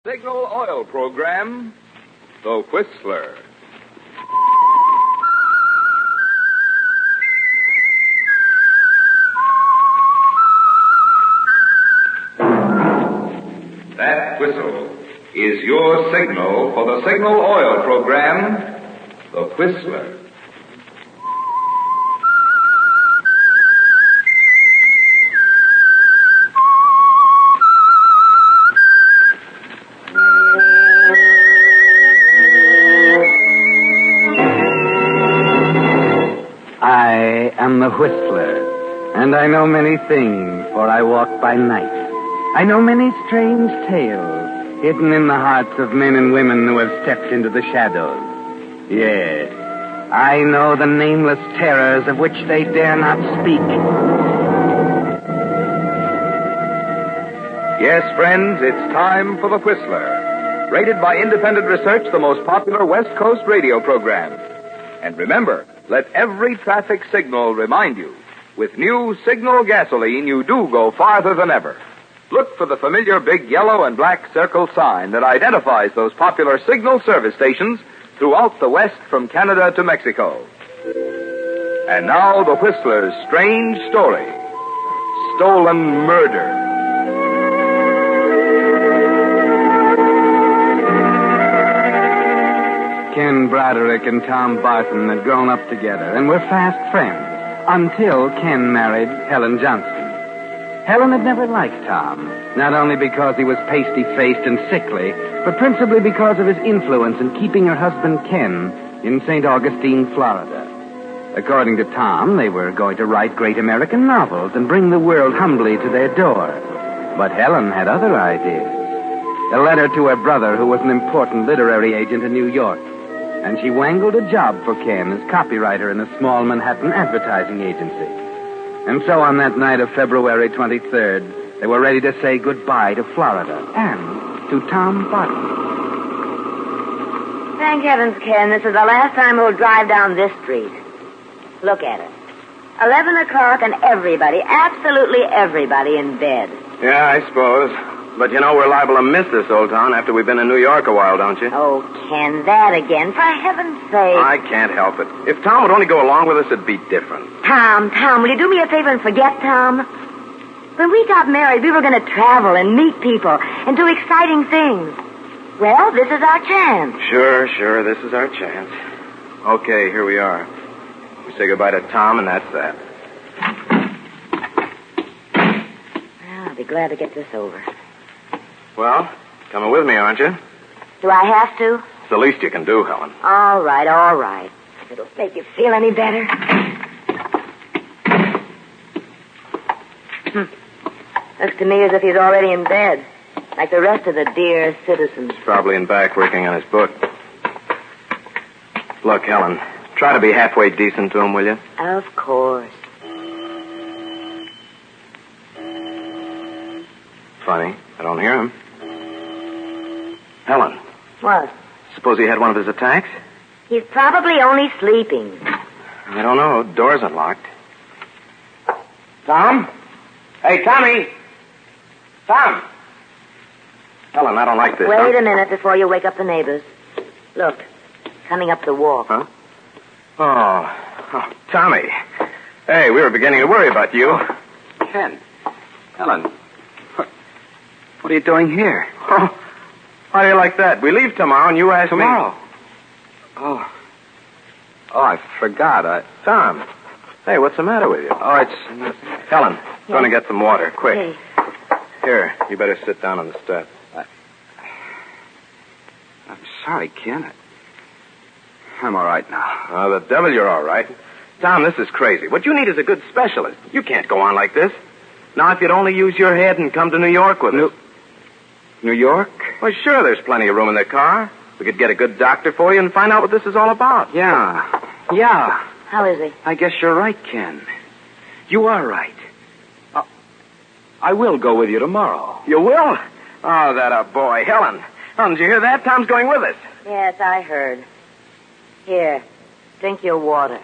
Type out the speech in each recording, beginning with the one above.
Signal Oil Program, The Whistler. That whistle is your signal for the Signal Oil Program, The Whistler. I am the Whistler, and I know many things, for I walk by night. I know many strange tales hidden in the hearts of men and women who have stepped into the shadows. Yes, I know the nameless terrors of which they dare not speak. Yes, friends, it's time for The Whistler, rated by independent research the most popular West Coast radio program. And remember, let every traffic signal remind you, with new Signal gasoline, you do go farther than ever. Look for the familiar big yellow and black circle sign that identifies those popular Signal service stations throughout the West from Canada to Mexico. And now, The Whistler's strange story, Stolen Murder. Ken Broderick and Tom Barton had grown up together and were fast friends until Ken married Helen Johnstone. Helen had never liked Tom, not only because he was pasty-faced and sickly, but principally because of his influence in keeping her husband Ken in St. Augustine, Florida. According to Tom, they were going to write great American novels and bring the world humbly to their door. But Helen had other ideas. A letter to her brother, who was an important literary agent in New York, and she wangled a job for Ken as copywriter in a small Manhattan advertising agency. And so on that night of February 23rd, they were ready to say goodbye to Florida and to Tom Barton. Thank heavens, Ken, this is the last time we'll drive down this street. Look at it. 11 o'clock and everybody, absolutely everybody in bed. Yeah, I suppose. But you know we're liable to miss this old town after we've been in New York a while, don't you? Oh, Ken, that again, for heaven's sake. I can't help it. If Tom would only go along with us, it'd be different. Tom, will you do me a favor and forget Tom? When we got married, we were going to travel and meet people and do exciting things. Well, this is our chance. Sure, this is our chance. Okay, here we are. We say goodbye to Tom, and that's that. Well, I'll be glad to get this over. Well, coming with me, aren't you? Do I have to? It's the least you can do, Helen. All right. If it'll make you feel any better. Looks to me as if he's already in bed, like the rest of the dear citizens. He's probably in back working on his book. Look, Helen, try to be halfway decent to him, will you? Of course. Funny, I don't hear him. Helen. What? Suppose he had one of his attacks? He's probably only sleeping. I don't know. Door's unlocked. Tom? Hey, Tommy! Tom! Helen, I don't like this. Wait a minute before you wake up the neighbors. Look, coming up the walk. Huh? Oh, Tommy. Hey, we were beginning to worry about you. Ken. Helen. What are you doing here? Oh, how do you like that? We leave tomorrow and you ask me. Tomorrow? Oh, I forgot. Tom. Hey, what's the matter with you? Oh, it's... Helen, going to get some water, quick. Hey. Here, you better sit down on the step. I'm sorry, Ken. I'm all right now. Oh, the devil, you're all right. Tom, this is crazy. What you need is a good specialist. You can't go on like this. Now, if you'd only use your head and come to New York with us. New York? Well, sure, there's plenty of room in the car. We could get a good doctor for you and find out what this is all about. Yeah. How is he? I guess you're right, Ken. You are right. I will go with you tomorrow. You will? Oh, that a boy. Helen, did you hear that? Tom's going with us. Yes, I heard. Here, drink your water.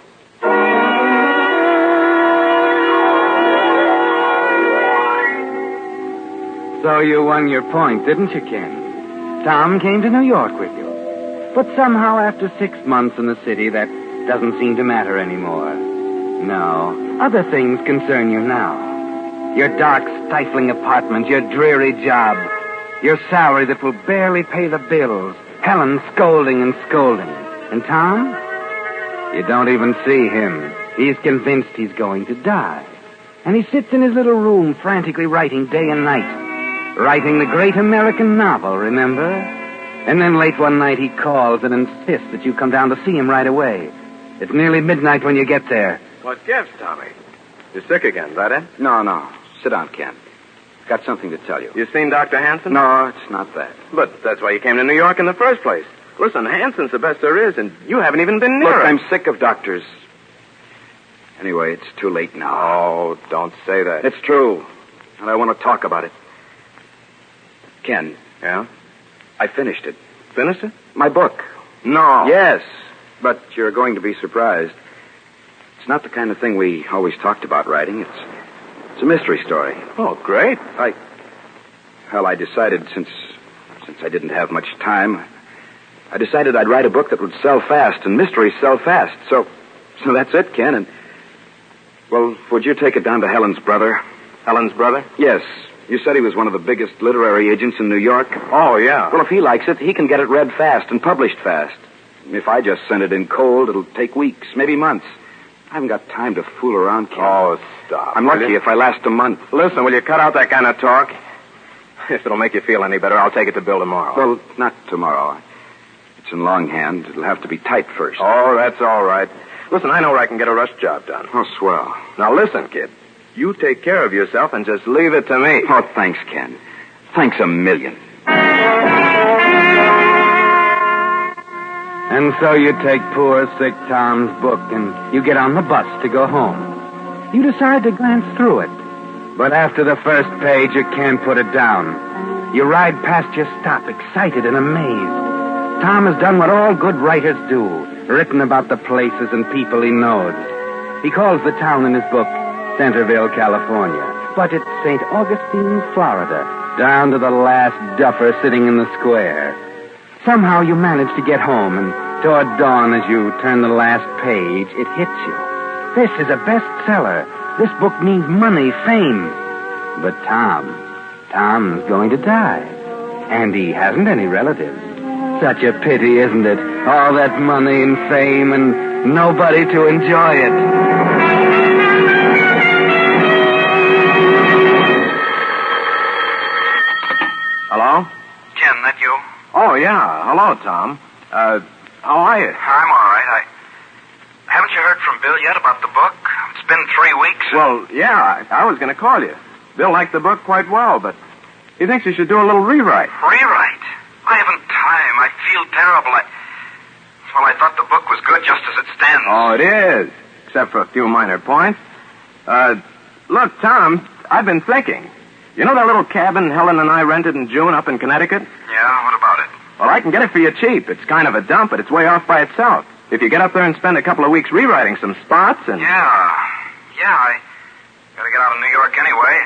So you won your point, didn't you, Ken? Tom came to New York with you. But somehow, after 6 months in the city, that doesn't seem to matter anymore. No, other things concern you now. Your dark, stifling apartment, your dreary job, your salary that will barely pay the bills, Helen scolding and scolding. And Tom? You don't even see him. He's convinced he's going to die. And he sits in his little room frantically writing day and night. Writing the great American novel, remember? And then late one night he calls and insists that you come down to see him right away. It's nearly midnight when you get there. What gives, Tommy? You're sick again, is that it? No. Sit down, Ken. Got something to tell you. You seen Dr. Hanson? No, it's not that. But that's why you came to New York in the first place. Listen, Hanson's the best there is, and you haven't even been near Look, him. I'm sick of doctors. Anyway, it's too late now. Oh, don't say that. It's true. And I want to talk about it. Ken. Yeah? I finished it. Finished it? My book. No. Yes, but you're going to be surprised. It's not the kind of thing we always talked about writing. It's a mystery story. Oh, great. I decided since I didn't have much time, I decided I'd write a book that would sell fast, and mysteries sell fast. So that's it, Ken. And, well, would you take it down to Helen's brother? Helen's brother? Yes. You said he was one of the biggest literary agents in New York. Oh, yeah. Well, if he likes it, he can get it read fast and published fast. If I just send it in cold, it'll take weeks, maybe months. I haven't got time to fool around, Ken. Oh, stop. I'm lucky if I last a month. Listen, will you cut out that kind of talk? If it'll make you feel any better, I'll take it to Bill tomorrow. Well, not tomorrow. It's in longhand. It'll have to be typed first. Oh, that's all right. Listen, I know where I can get a rush job done. Oh, swell. Now, listen, kid. You take care of yourself and just leave it to me. Oh, thanks, Ken. Thanks a million. And so you take poor, sick Tom's book and you get on the bus to go home. You decide to glance through it. But after the first page, you can't put it down. You ride past your stop, excited and amazed. Tom has done what all good writers do, written about the places and people he knows. He calls the town in his book Centerville, California. But it's St. Augustine, Florida, down to the last duffer sitting in the square. Somehow you manage to get home, and toward dawn as you turn the last page, it hits you. This is a bestseller. This book means money, fame. But Tom's going to die. And he hasn't any relatives. Such a pity, isn't it? All that money and fame and nobody to enjoy it. Hello? Ken, that you? Oh, yeah. Hello, Tom. How are you? I'm all right. Haven't you heard from Bill yet about the book? It's been 3 weeks. Well, yeah, I was going to call you. Bill liked the book quite well, but he thinks you should do a little rewrite. Rewrite? I haven't time. I feel terrible. I thought the book was good just as it stands. Oh, it is, except for a few minor points. Look, Tom, I've been thinking. You know that little cabin Helen and I rented in June up in Connecticut? Yeah, what about it? Well, I can get it for you cheap. It's kind of a dump, but it's way off by itself. If you get up there and spend a couple of weeks rewriting some spots and... Yeah, I gotta get out of New York anyway.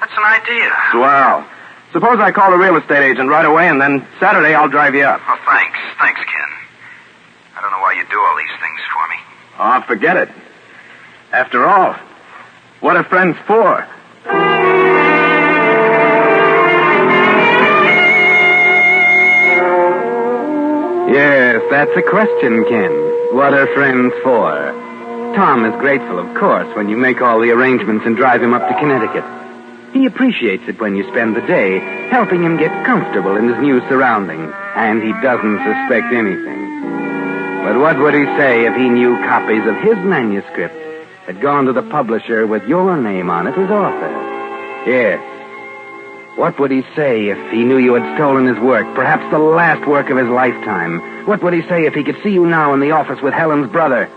That's an idea. Swell. Suppose I call the real estate agent right away, and then Saturday I'll drive you up. Oh, thanks. Thanks, Ken. I don't know why you do all these things for me. Oh, forget it. After all, what are friends for? Yes, that's a question, Ken. What are friends for? Tom is grateful, of course, when you make all the arrangements and drive him up to Connecticut. He appreciates it when you spend the day helping him get comfortable in his new surroundings, and he doesn't suspect anything. But what would he say if he knew copies of his manuscript had gone to the publisher with your name on it as author? Yes. What would he say if he knew you had stolen his work, perhaps the last work of his lifetime? What would he say if he could see you now in the office with Helen's brother?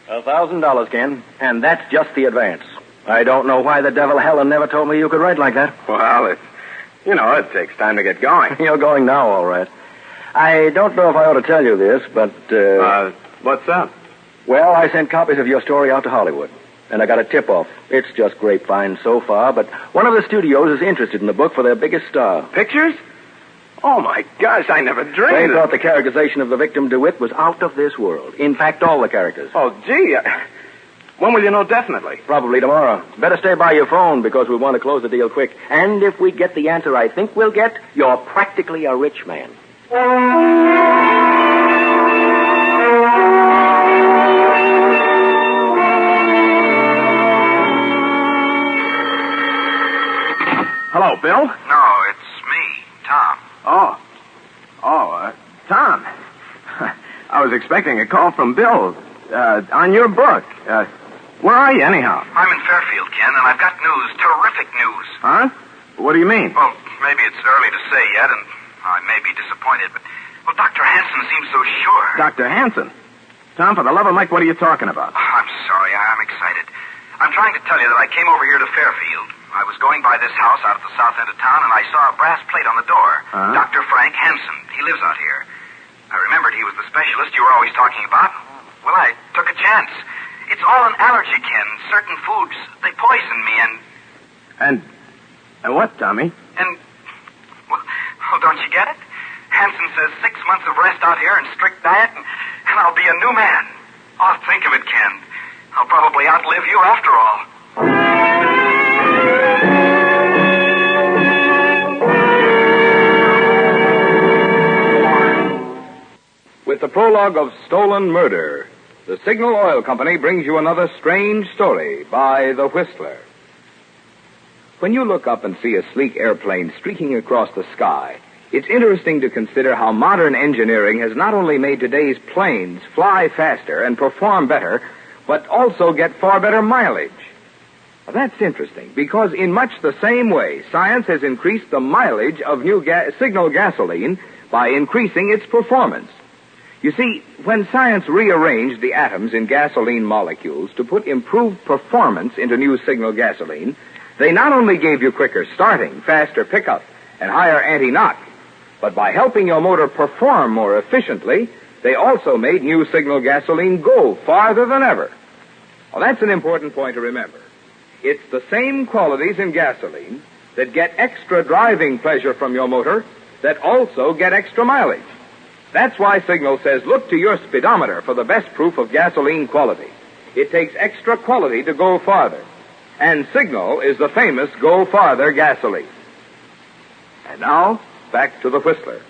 $1,000, Ken, and that's just the advance. I don't know why the devil Helen never told me you could write like that. Well, it takes time to get going. You're going now, all right. I don't know if I ought to tell you this, but... What's up? Well, I sent copies of your story out to Hollywood, and I got a tip-off. It's just grapevine so far, but one of the studios is interested in the book for their biggest star. Pictures? Oh, my gosh, I never They dreamed thought the characterization of the victim DeWitt was out of this world. In fact, all the characters. Oh, gee. When will you know definitely? Probably tomorrow. Better stay by your phone because we want to close the deal quick. And if we get the answer I think we'll get, you're practically a rich man. Hello, Bill? No, it's me, Tom. Tom. I was expecting a call from Bill on your book. Where are you, anyhow? I'm in Fairfield, Ken, and I've got news, terrific news. Huh? What do you mean? Well, maybe it's early to say yet, and I may be disappointed, but, well, Dr. Hanson seems so sure. Dr. Hanson? Tom, for the love of Mike, what are you talking about? Oh, I'm sorry, I'm excited. I'm trying to tell you that I came over here to Fairfield. I was going by this house out at the south end of town, and I saw a brass plate on the door. Huh? Dr. Frank Hanson. He lives out here. I remembered he was the specialist you were always talking about. Well, I took a chance. It's all an allergy, Ken. Certain foods, they poison me, And what, Tommy? well, don't you get it? Hanson says 6 months of rest out here and strict diet, and I'll be a new man. Oh, think of it, Ken. I'll probably outlive you after all. With the prologue of Stolen Murder, the Signal Oil Company brings you another strange story by The Whistler. When you look up and see a sleek airplane streaking across the sky, it's interesting to consider how modern engineering has not only made today's planes fly faster and perform better, but also get far better mileage. Well, that's interesting, because in much the same way, science has increased the mileage of new Signal gasoline by increasing its performance. You see, when science rearranged the atoms in gasoline molecules to put improved performance into new Signal gasoline, they not only gave you quicker starting, faster pickup, and higher anti-knock, but by helping your motor perform more efficiently, they also made new Signal gasoline go farther than ever. Well, that's an important point to remember. It's the same qualities in gasoline that get extra driving pleasure from your motor that also get extra mileage. That's why Signal says look to your speedometer for the best proof of gasoline quality. It takes extra quality to go farther. And Signal is the famous Go Farther gasoline. And now, back to the Whistler.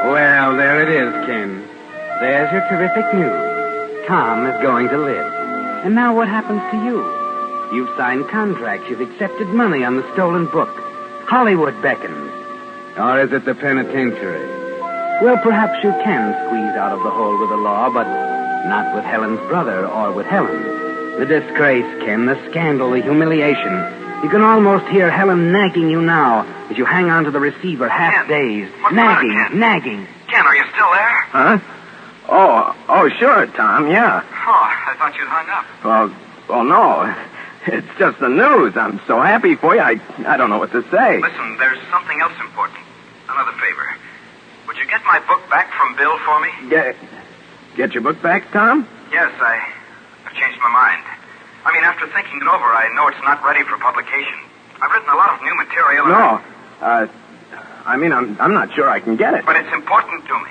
Well, there it is, Ken. There's your terrific news. Tom is going to live. And now what happens to you? You've signed contracts. You've accepted money on the stolen book. Hollywood beckons. Or is it the penitentiary? Well, perhaps you can squeeze out of the hole with the law, but not with Helen's brother or with Helen. The disgrace, Ken, the scandal, the humiliation. You can almost hear Helen nagging you now as you hang on to the receiver half-dazed. What's Nagging, the matter, Ken? nagging. Ken, are you still there? Huh? Oh, sure, Tom, yeah. Oh, I thought you'd hung up. Well, no. It's just the news. I'm so happy for you, I don't know what to say. Listen, there's something else important. Another favor. Would you get my book back from Bill for me? Get your book back, Tom? Yes, I've changed my mind. I mean, after thinking it over, I know it's not ready for publication. I've written a lot of new material. No. I'm not sure I can get it. But it's important to me.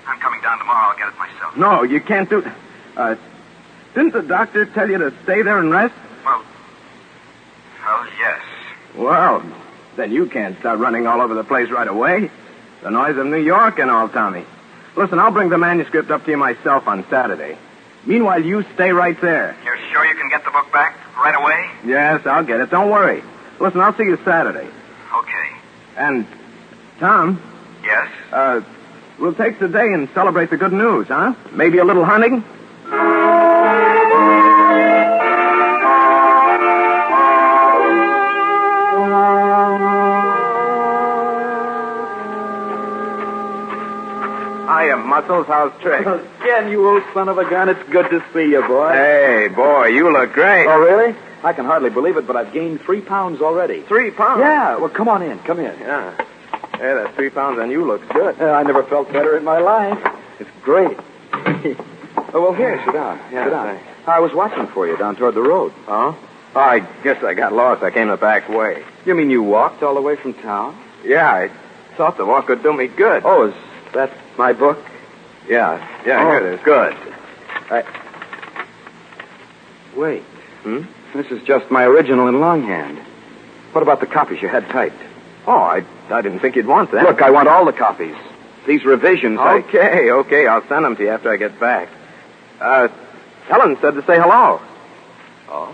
I'm coming down tomorrow. I'll get it myself. No, you can't do... didn't the doctor tell you to stay there and rest? Well, yes. Well, then you can't start running all over the place right away. The noise of New York and all, Tommy. Listen, I'll bring the manuscript up to you myself on Saturday. Meanwhile, you stay right there. You're sure you can get the book back right away? Yes, I'll get it. Don't worry. Listen, I'll see you Saturday. Okay. And, Tom... Yes? We'll take the day and celebrate the good news, huh? Maybe a little hunting? Hiya, Muscles. How's Trick? Ken, you old son of a gun, it's good to see you, boy. Hey, boy, you look great. Oh, really? I can hardly believe it, but I've gained 3 pounds already. 3 pounds? Yeah, well, come on in. Come in. Yeah. Hey, that 3 pounds on you looks good. I never felt better in my life. It's great. Oh, well, here, sit down. Yeah, sit down. thanks. I was watching for you down toward the road. Oh? Oh, I guess I got lost. I came the back way. You mean you walked all the way from town? Yeah, I thought the walk would do me good. Oh, is that my book? Yeah, Oh. here it is. Good. Wait. This is just my original in longhand. What about the copies you had typed? Oh, I didn't think you'd want them. Look, I want all the copies. These revisions, Okay. I'll send them to you after I get back. Helen said to say hello. Oh?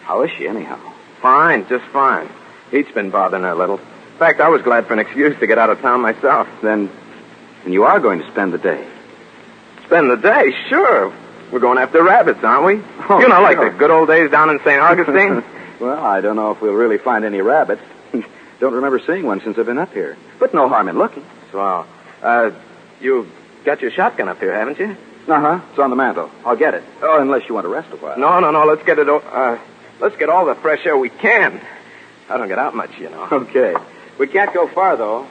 How is she, anyhow? Fine, just fine. He's been bothering her a little. In fact, I was glad for an excuse to get out of town myself. Then you are going to spend the day. Spend the day? Sure. We're going after rabbits, aren't we? Oh, you know, like sure. the good old days down in St. Augustine. Well, I don't know if we'll really find any rabbits. Don't remember seeing one since I've been up here. But no harm in looking. Swell. You've got your shotgun up here, haven't you? Uh-huh. It's on the mantel. I'll get it. Oh, unless you want to rest a while. No. Let's get it. Let's get all the fresh air we can. I don't get out much, you know. Okay. We can't go far, though.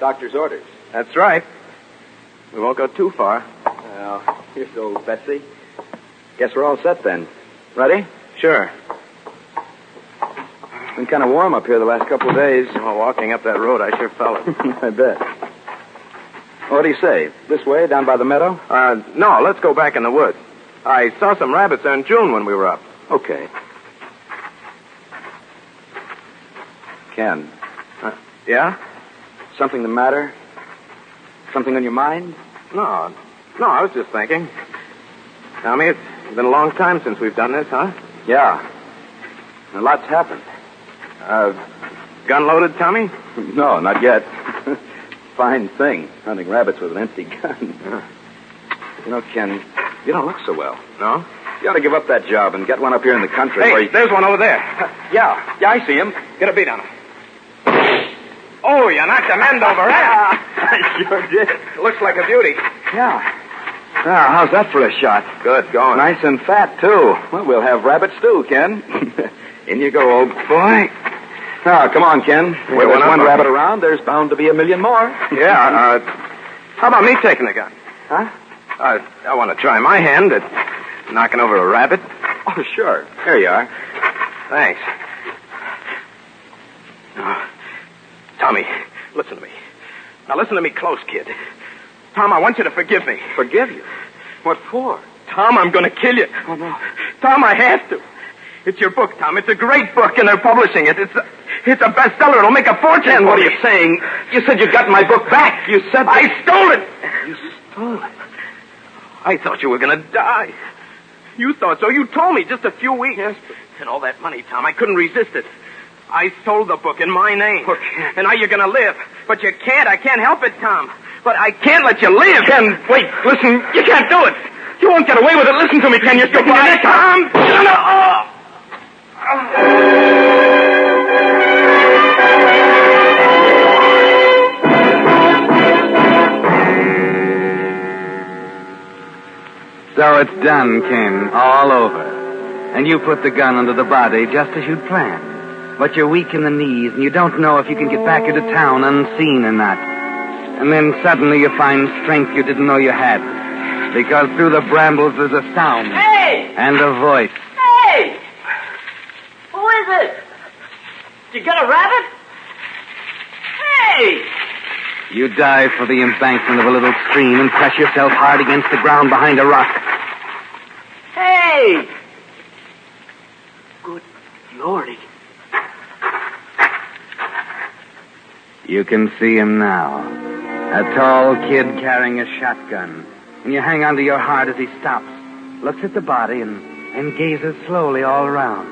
Doctor's orders. That's right. We won't go too far. Well, here's old Betsy. Guess we're all set then. Ready? Sure. It's been kind of warm up here the last couple of days. Well, walking up that road, I sure felt it. I bet. What do you say? This way, down by the meadow? No, let's go back in the woods. I saw some rabbits there in June when we were up. Okay. Ken. Yeah? Something the matter? Something on your mind? No, I was just thinking. Tommy, it's been a long time since we've done this, huh? Yeah. A lot's happened. Gun loaded, Tommy? No, not yet. Fine thing, hunting rabbits with an empty gun. You know, Ken, you don't look so well. No? You ought to give up that job and get one up here in the country Hey, where you... there's one over there. Yeah, I see him. Get a beat on him. Oh, you knocked the end over, huh? I sure did. Looks like a beauty. Yeah. Now, how's that for a shot? Good, going. Nice and fat, too. Well, we'll have rabbit stew, Ken. In you go, old boy. Now, come on, Ken. Where there's one rabbit around, there's bound to be a million more. Yeah, how about me taking the gun? Huh? I want to try my hand at knocking over a rabbit. Oh, sure. Here you are. Thanks. Tommy, listen to me. Now, listen to me close, kid. Tom, I want you to forgive me. Forgive you? What for? Tom, I'm going to kill you. Oh, no. Tom, I have to. It's your book, Tom. It's a great book, and they're publishing it. It's a bestseller. It'll make a fortune. And what are you saying? You said you got my book back. You said... I stole it. You stole it? I thought you were going to die. You thought so. You told me just a few weeks. Yes, And all that money, Tom, I couldn't resist it. I sold the book in my name. Look. And now you're going to live. But you can't. I can't help it, Tom. But I can't let you live. Ken, wait, listen. You can't do it. You won't get away with it. Listen to me, Ken. You're sticking your neck out. Tom! So it's done, Ken. All over. And you put the gun under the body just as you'd planned. But you're weak in the knees, and you don't know if you can get back into town unseen or not. And then suddenly you find strength you didn't know you had. Because through the brambles there's a sound. Hey! And a voice. Hey! Who is it? Did you get a rabbit? Hey! You dive for the embankment of a little stream and press yourself hard against the ground behind a rock. Hey! Good Lordy. You can see him now. A tall kid carrying a shotgun. And you hang onto your heart as he stops, looks at the body, and gazes slowly all around.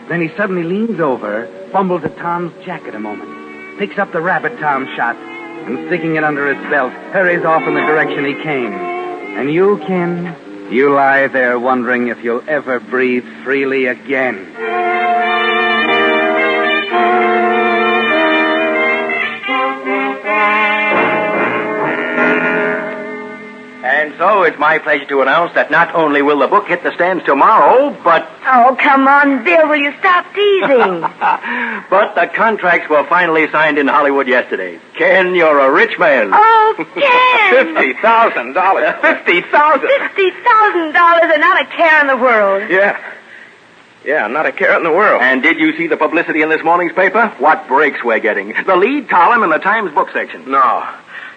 Then he suddenly leans over, fumbles at Tom's jacket a moment, picks up the rabbit Tom shot, and sticking it under his belt, hurries off in the direction he came. And you, Ken, you lie there wondering if you'll ever breathe freely again. And so it's my pleasure to announce that not only will the book hit the stands tomorrow, but... Oh, come on, Bill. Will you stop teasing? but the contracts were finally signed in Hollywood yesterday. Ken, you're a rich man. Oh, Ken! $50,000. $50,000. $50,000 and not a care in the world. Yeah, not a care in the world. And did you see the publicity in this morning's paper? What breaks we're getting. The lead column in the Times book section. No.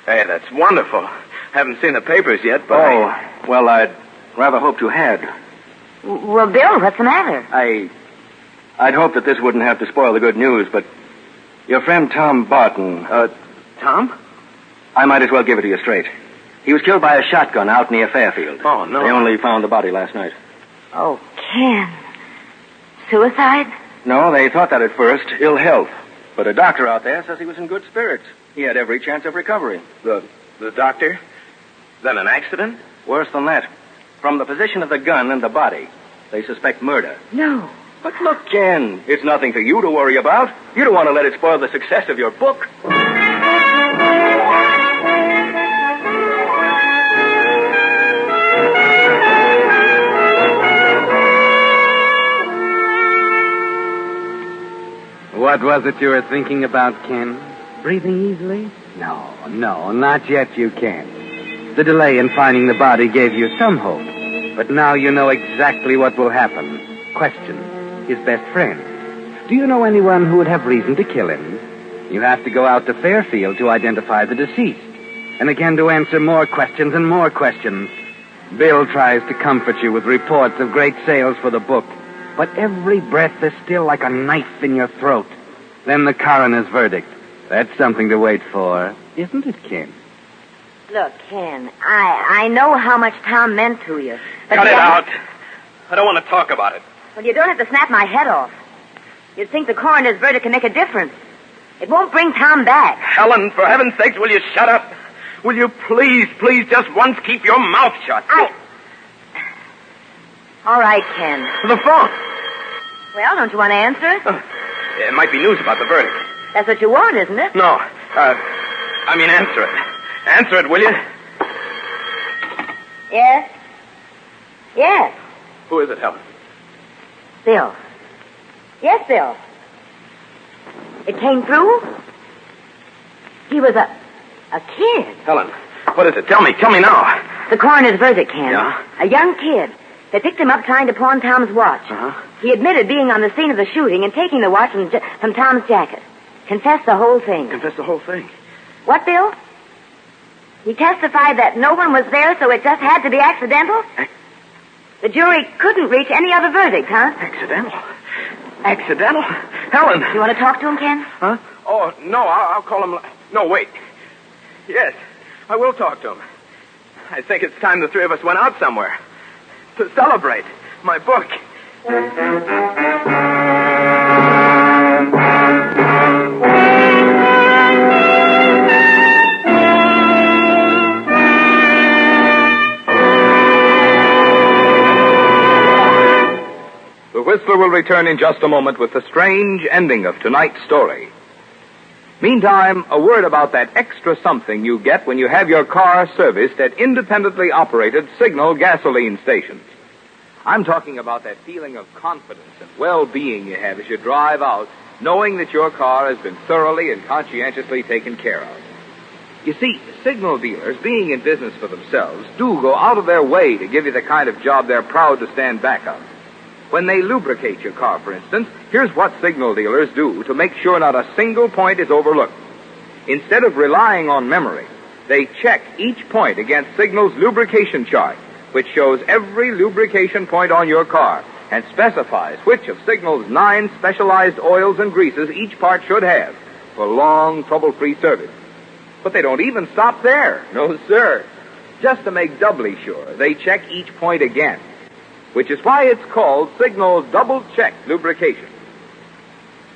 Hey, that's wonderful. Haven't seen the papers yet, but... Oh, well, I'd rather hoped you had. Well, Bill, what's the matter? I'd hoped that this wouldn't have to spoil the good news, but your friend Tom Barton... Tom? I might as well give it to you straight. He was killed by a shotgun out near Fairfield. Oh, no. They only found the body last night. Oh, Ken. Suicide? No, they thought that at first. Ill health. But a doctor out there says he was in good spirits. He had every chance of recovery. The doctor? Then an accident? Worse than that. From the position of the gun and the body, they suspect murder. No. But look, Ken, it's nothing for you to worry about. You don't want to let it spoil the success of your book. What was it you were thinking about, Ken? Breathing easily? No, not yet you can't. The delay in finding the body gave you some hope. But now you know exactly what will happen. Question: his best friend. Do you know anyone who would have reason to kill him? You have to go out to Fairfield to identify the deceased. And again to answer more questions and more questions. Bill tries to comfort you with reports of great sales for the book. But every breath is still like a knife in your throat. Then the coroner's verdict. That's something to wait for, isn't it, Ken? Look, Ken, I know how much Tom meant to you. But Cut it out. I don't want to talk about it. Well, you don't have to snap my head off. You'd think the coroner's verdict can make a difference. It won't bring Tom back. Helen, for heaven's sakes, will you shut up? Will you please just once keep your mouth shut? All right, Ken. The phone. Well, don't you want to answer it? It might be news about the verdict. That's what you want, isn't it? No. Answer it. Answer it, will you? Yes? Yes. Who is it, Helen? Bill. Yes, Bill. It came through? He was a kid. Helen, what is it? Tell me now. The coroner's verdict, Ken. Yeah? A young kid. They picked him up trying to pawn Tom's watch. Uh-huh. He admitted being on the scene of the shooting and taking the watch from Tom's jacket. Confessed the whole thing. Confess the whole thing. What, Bill? He testified that no one was there, so it just had to be accidental? The jury couldn't reach any other verdict, huh? Accidental? Helen! You want to talk to him, Ken? Huh? Oh, no, I'll call him... No, wait. Yes, I will talk to him. I think it's time the three of us went out somewhere. To celebrate my book. The Whistler will return in just a moment with the strange ending of tonight's story. Meantime, a word about that extra something you get when you have your car serviced at independently operated Signal gasoline stations. I'm talking about that feeling of confidence and well-being you have as you drive out, knowing that your car has been thoroughly and conscientiously taken care of. You see, Signal dealers, being in business for themselves, do go out of their way to give you the kind of job they're proud to stand back of. When they lubricate your car, for instance, here's what Signal dealers do to make sure not a single point is overlooked. Instead of relying on memory, they check each point against Signal's lubrication chart, which shows every lubrication point on your car and specifies which of Signal's 9 specialized oils and greases each part should have for long, trouble-free service. But they don't even stop there. No, sir. Just to make doubly sure, they check each point again, which is why it's called Signal's double-check lubrication.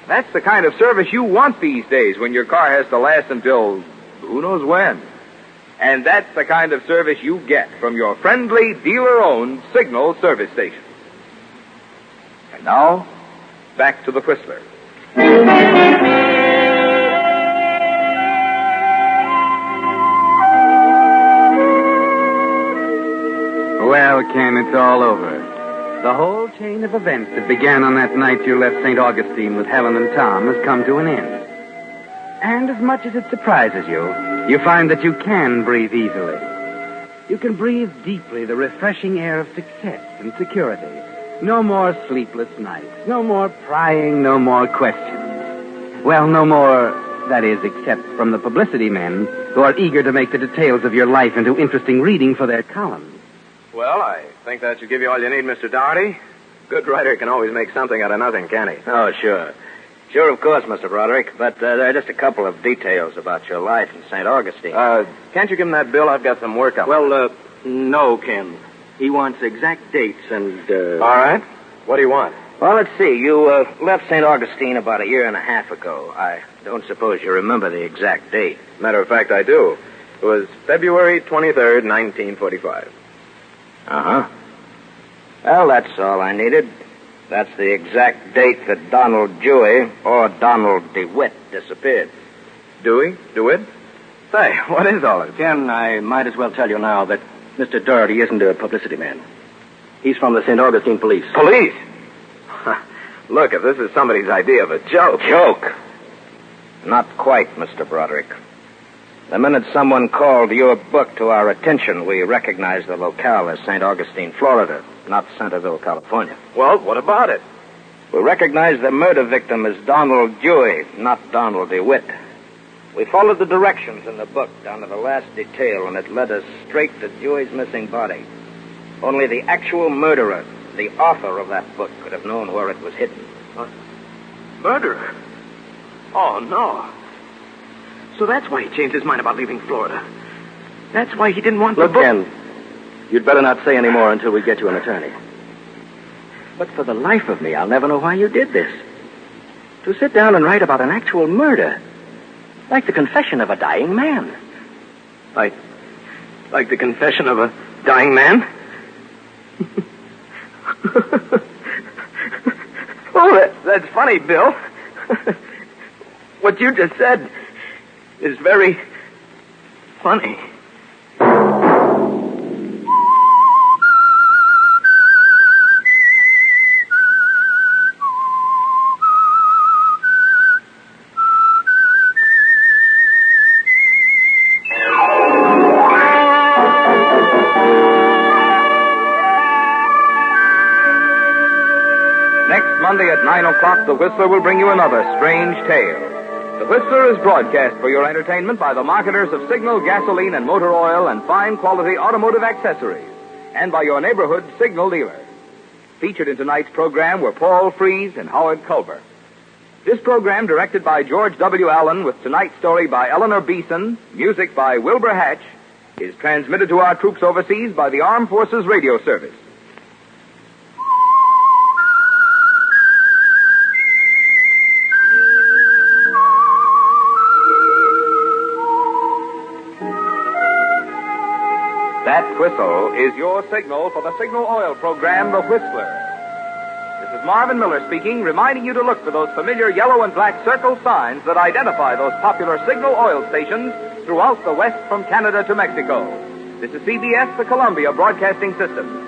That's the kind of service you want these days when your car has to last until who knows when. And that's the kind of service you get from your friendly, dealer-owned Signal service station. And now, back to the Whistler. Ken, it's all over. The whole chain of events that began on that night you left St. Augustine with Helen and Tom has come to an end. And as much as it surprises you, you find that you can breathe easily. You can breathe deeply the refreshing air of success and security. No more sleepless nights. No more prying. No more questions. Well, no more, that is, except from the publicity men who are eager to make the details of your life into interesting reading for their columns. Well, I think that should give you all you need, Mr. Doherty. Good writer can always make something out of nothing, can he? Oh, sure. Sure, of course, Mr. Broderick. But there are just a couple of details about your life in St. Augustine. Can't you give him that bill? I've got some work up. Well, no, Ken. He wants exact dates and, All right. What do you want? Well, let's see. You left St. Augustine about a year and a half ago. I don't suppose you remember the exact date. Matter of fact, I do. It was February 23rd, 1945. Uh-huh. Well, that's all I needed. That's the exact date that Donald Dewey, or Donald DeWitt, disappeared. Dewey? DeWitt? Say, what is all this? Ken, I might as well tell you now that Mr. Doherty isn't a publicity man. He's from the St. Augustine police. Police? Look, if this is somebody's idea of a joke. Joke? Not quite, Mr. Broderick. The minute someone called your book to our attention, we recognized the locale as St. Augustine, Florida, not Centerville, California. Well, what about it? We recognized the murder victim as Donald Dewey, not Donald DeWitt. We followed the directions in the book down to the last detail, and it led us straight to Dewey's missing body. Only the actual murderer, the author of that book, could have known where it was hidden. Murderer? Oh, no. So that's why he changed his mind about leaving Florida. That's why he didn't want the book. Look, Ken, you'd better not say any more until we get you an attorney. But for the life of me, I'll never know why you did this. To sit down and write about an actual murder, like the confession of a dying man. Like the confession of a dying man? Oh, that's funny, Bill. What you just said is very funny. Monday at 9 o'clock, The Whistler will bring you another strange tale. The Whistler is broadcast for your entertainment by the marketers of Signal gasoline and motor oil and fine quality automotive accessories, and by your neighborhood Signal dealer. Featured in tonight's program were Paul Frees and Howard Culver. This program, directed by George W. Allen, with tonight's story by Eleanor Beeson, music by Wilbur Hatch, is transmitted to our troops overseas by the Armed Forces Radio Service. That whistle is your signal for the Signal Oil program, The Whistler. This is Marvin Miller speaking, reminding you to look for those familiar yellow and black circle signs that identify those popular Signal Oil stations throughout the West from Canada to Mexico. This is CBS, the Columbia Broadcasting System.